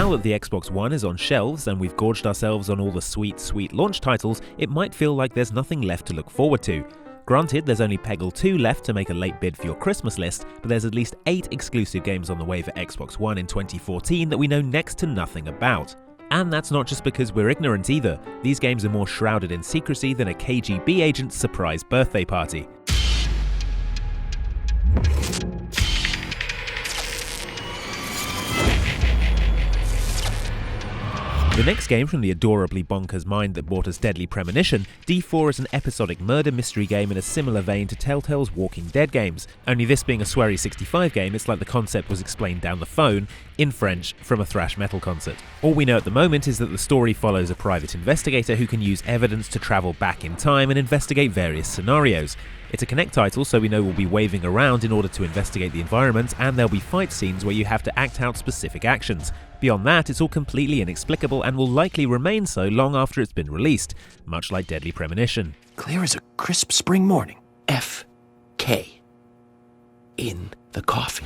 Now that the Xbox One is on shelves and we've gorged ourselves on all the sweet launch titles, it might feel like there's nothing left to look forward to. Granted, there's only Peggle 2 left to make a late bid for your Christmas list, but there's at least 8 exclusive games on the way for Xbox One in 2014 that we know next to nothing about. And that's not just because we're ignorant either. These games are more shrouded in secrecy than a KGB agent's surprise birthday party. The next game from the adorably bonkers mind that brought us Deadly Premonition, D4 is an episodic murder mystery game in a similar vein to Telltale's Walking Dead games. Only this being a sweary 65 game, it's like the concept was explained down the phone, in French, from a thrash metal concert. All we know at the moment is that the story follows a private investigator who can use evidence to travel back in time and investigate various scenarios. It's a Connect title, so we know we'll be waving around in order to investigate the environment, and there'll be fight scenes where you have to act out specific actions. Beyond that, it's all completely inexplicable and will likely remain so long after it's been released, much like Deadly Premonition. Clear as a crisp spring morning. F.K. in the coffee.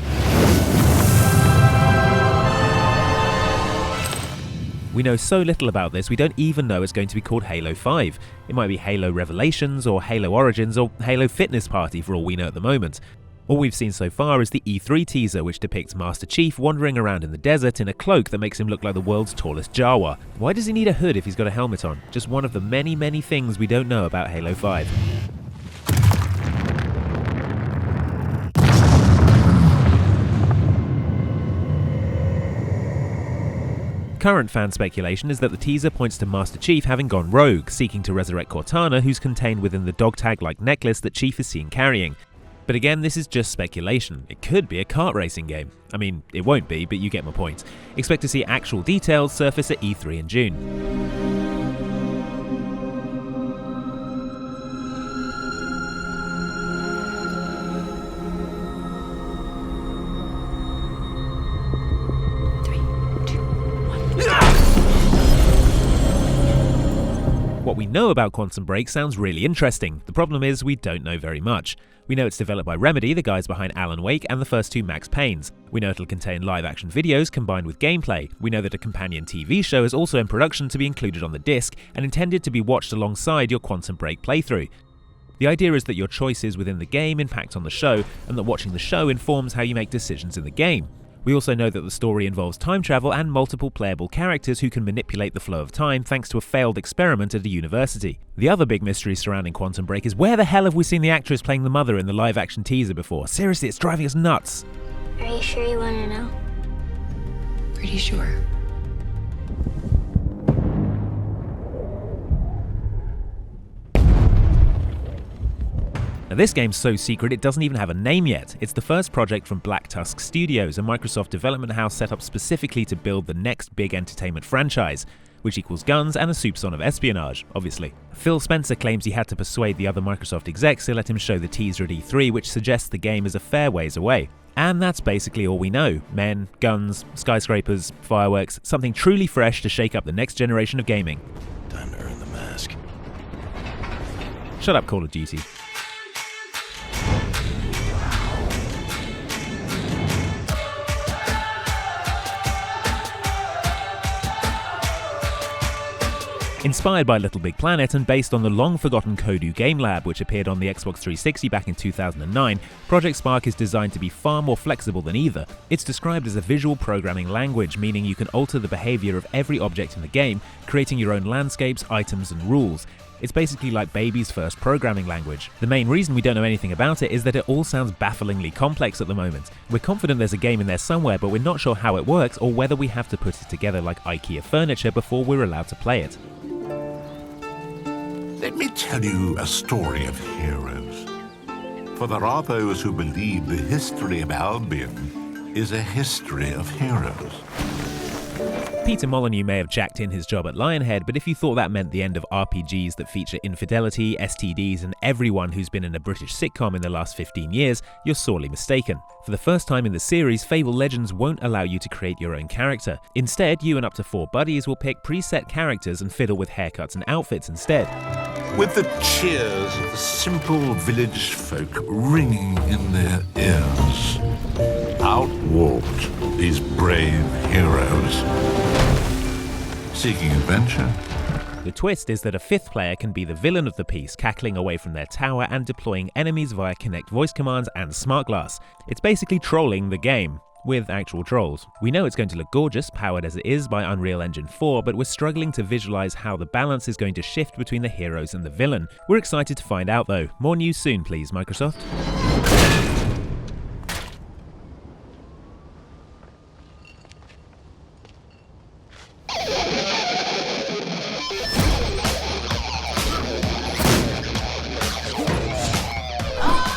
We know so little about this, we don't even know it's going to be called Halo 5. It might be Halo Revelations, or Halo Origins, or Halo Fitness Party for all we know at the moment. All we've seen so far is the E3 teaser, which depicts Master Chief wandering around in the desert in a cloak that makes him look like the world's tallest Jawa. Why does he need a hood if he's got a helmet on? Just one of the many things we don't know about Halo 5. Current fan speculation is that the teaser points to Master Chief having gone rogue, seeking to resurrect Cortana, who's contained within the dog tag-like necklace that Chief is seen carrying. But again, this is just speculation. It could be a kart racing game. I mean, it won't be, but you get my point. Expect to see actual details surface at E3 in June. What we know about Quantum Break sounds really interesting. The problem is we don't know very much. We know it's developed by Remedy, the guys behind Alan Wake and the first 2 Max Paynes. We know it'll contain live-action videos combined with gameplay. We know that a companion TV show is also in production to be included on the disc and intended to be watched alongside your Quantum Break playthrough. The idea is that your choices within the game impact on the show, and that watching the show informs how you make decisions in the game. We also know that the story involves time travel and multiple playable characters who can manipulate the flow of time thanks to a failed experiment at a university. The other big mystery surrounding Quantum Break is where the hell have we seen the actress playing the mother in the live-action teaser before? Seriously, it's driving us nuts. Are you sure you want to know? Pretty sure. Now, this game's so secret it doesn't even have a name yet. It's the first project from Black Tusk Studios, a Microsoft development house set up specifically to build the next big entertainment franchise, which equals guns and a soupçon of espionage, obviously. Phil Spencer claims he had to persuade the other Microsoft execs to let him show the teaser at E3, which suggests the game is a fair ways away. And that's basically all we know. Men, guns, skyscrapers, fireworks, something truly fresh to shake up the next generation of gaming. Time to earn the mask. Shut up, Call of Duty. Inspired by Little Big Planet and based on the long-forgotten Kodu Game Lab, which appeared on the Xbox 360 back in 2009, Project Spark is designed to be far more flexible than either. It's described as a visual programming language, meaning you can alter the behavior of every object in the game, creating your own landscapes, items, and rules. It's basically like baby's first programming language. The main reason we don't know anything about it is that it all sounds bafflingly complex at the moment. We're confident there's a game in there somewhere, but we're not sure how it works or whether we have to put it together like IKEA furniture before we're allowed to play it. Let me tell you a story of heroes. For there are those who believe the history of Albion is a history of heroes. Peter Molyneux may have jacked in his job at Lionhead, but if you thought that meant the end of RPGs that feature infidelity, STDs, and everyone who's been in a British sitcom in the last 15 years, you're sorely mistaken. For the first time in the series, Fable Legends won't allow you to create your own character. Instead, you and up to 4 buddies will pick preset characters and fiddle with haircuts and outfits instead. With the cheers of the simple village folk ringing in their ears, out walked these brave heroes seeking adventure. The twist is that a fifth player can be the villain of the piece, cackling away from their tower and deploying enemies via Kinect voice commands and smart glass. It's basically trolling the game, with actual trolls. We know it's going to look gorgeous, powered as it is by Unreal Engine 4, but we're struggling to visualize how the balance is going to shift between the heroes and the villain. We're excited to find out though. More news soon please, Microsoft.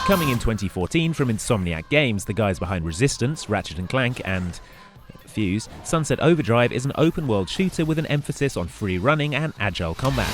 Coming in 2014 from Insomniac Games, the guys behind Resistance, Ratchet & Clank and Fuse, Sunset Overdrive is an open-world shooter with an emphasis on free running and agile combat.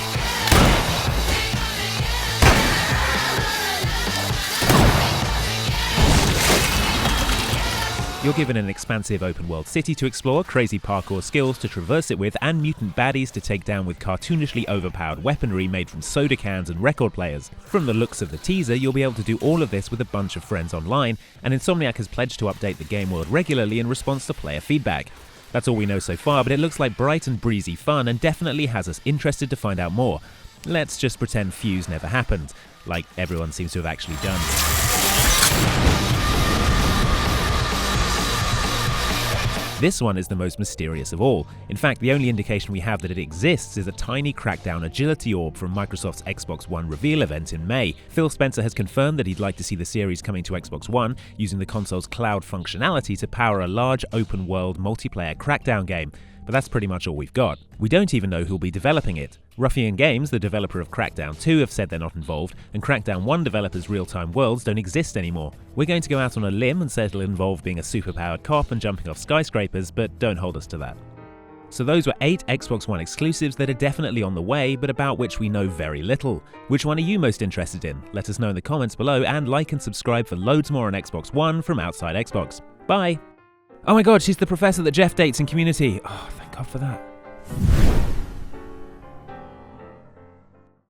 You're given an expansive open-world city to explore, crazy parkour skills to traverse it with, and mutant baddies to take down with cartoonishly overpowered weaponry made from soda cans and record players. From the looks of the teaser, you'll be able to do all of this with a bunch of friends online, and Insomniac has pledged to update the game world regularly in response to player feedback. That's all we know so far, but it looks like bright and breezy fun and definitely has us interested to find out more. Let's just pretend Fuse never happened, like everyone seems to have actually done. This one is the most mysterious of all. In fact, the only indication we have that it exists is a tiny Crackdown agility orb from Microsoft's Xbox One reveal event in May. Phil Spencer has confirmed that he'd like to see the series coming to Xbox One, using the console's cloud functionality to power a large open-world multiplayer Crackdown game. But that's pretty much all we've got. We don't even know who'll be developing it. Ruffian Games, the developer of Crackdown 2, have said they're not involved, and Crackdown 1 developers' real-time worlds don't exist anymore. We're going to go out on a limb and say it'll involve being a superpowered cop and jumping off skyscrapers, but don't hold us to that. So those were 8 Xbox One exclusives that are definitely on the way, but about which we know very little. Which one are you most interested in? Let us know in the comments below, and like and subscribe for loads more on Xbox One from Outside Xbox. Bye! Oh my god, she's the professor that Jeff dates in Community. Oh, thank God for that.